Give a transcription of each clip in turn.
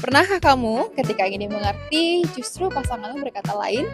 Pernahkah kamu ketika ingin dimengerti justru pasanganmu berkata lain?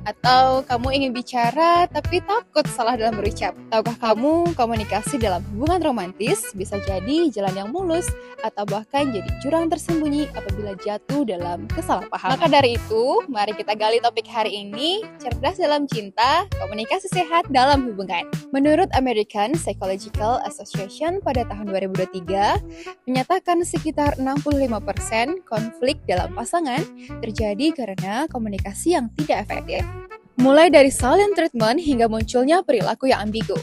Atau kamu ingin bicara tapi takut salah dalam berucap? Tahukah kamu komunikasi dalam hubungan romantis bisa jadi jalan yang mulus atau bahkan jadi jurang tersembunyi apabila jatuh dalam kesalahpahaman? Maka dari itu, mari kita gali topik hari ini, cerdas dalam cinta, komunikasi sehat dalam hubungan. Menurut American Psychological Association pada tahun 2023, menyatakan sekitar 65% konflik dalam pasangan terjadi karena komunikasi yang tidak efektif. Mulai dari silent treatment hingga munculnya perilaku yang ambigu.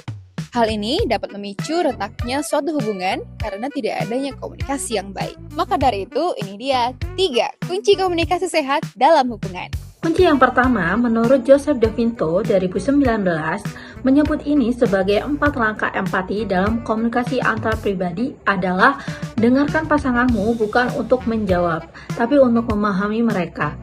Hal ini dapat memicu retaknya suatu hubungan karena tidak adanya komunikasi yang baik. Maka dari itu, ini dia 3 kunci komunikasi sehat dalam hubungan. Kunci yang pertama, menurut Joseph DeVinto 2019, menyebut ini sebagai 4 langkah empati dalam komunikasi antar pribadi adalah dengarkan pasanganmu bukan untuk menjawab, tapi untuk memahami mereka.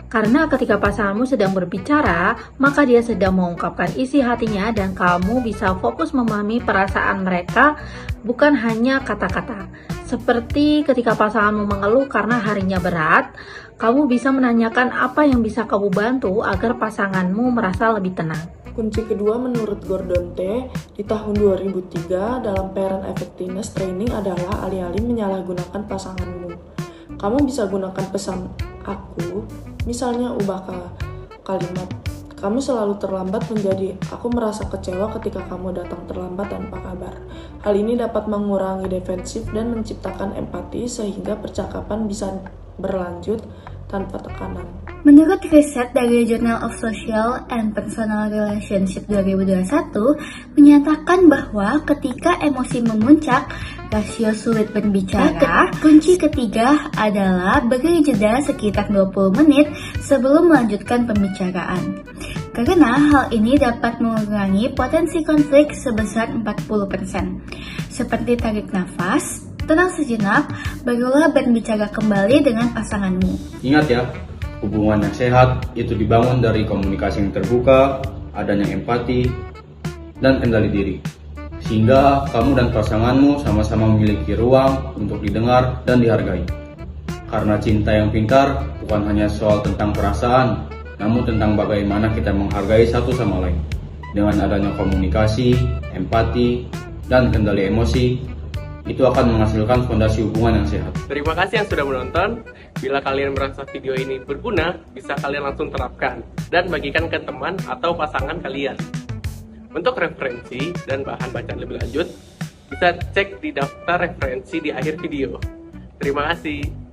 Karena ketika pasanganmu sedang berbicara, maka dia sedang mengungkapkan isi hatinya dan kamu bisa fokus memahami perasaan mereka, bukan hanya kata-kata. Seperti ketika pasanganmu mengeluh karena harinya berat, kamu bisa menanyakan apa yang bisa kamu bantu agar pasanganmu merasa lebih tenang. Kunci kedua menurut Gordon T. di tahun 2003 dalam Parent Effectiveness Training adalah alih-alih menyalahgunakan pasanganmu. Kamu bisa gunakan pesan aku, misalnya ubah kalimat kamu selalu terlambat menjadi aku merasa kecewa ketika kamu datang terlambat tanpa kabar. Hal ini dapat mengurangi defensif dan menciptakan empati sehingga percakapan bisa berlanjut tanpa tekanan. Menurut riset dari Journal of Social and Personal Relationship 2021 menyatakan bahwa ketika emosi memuncak, rasio sulit berbicara. Kunci ketiga adalah beri jeda sekitar 20 menit sebelum melanjutkan pembicaraan. Karena hal ini dapat mengurangi potensi konflik sebesar 40%. Seperti tarik nafas, tenang sejenak, barulah berbicara kembali dengan pasanganmu. Ingat ya, hubungan yang sehat itu dibangun dari komunikasi yang terbuka, adanya empati, dan kendali diri. Sehingga kamu dan pasanganmu sama-sama memiliki ruang untuk didengar dan dihargai. Karena cinta yang pintar bukan hanya soal tentang perasaan, namun tentang bagaimana kita menghargai satu sama lain. Dengan adanya komunikasi, empati, dan kendali emosi, itu akan menghasilkan fondasi hubungan yang sehat. Terima kasih yang sudah menonton. Bila kalian merasa video ini berguna, bisa kalian langsung terapkan dan bagikan ke teman atau pasangan kalian. Untuk referensi dan bahan bacaan lebih lanjut, bisa cek di daftar referensi di akhir video. Terima kasih.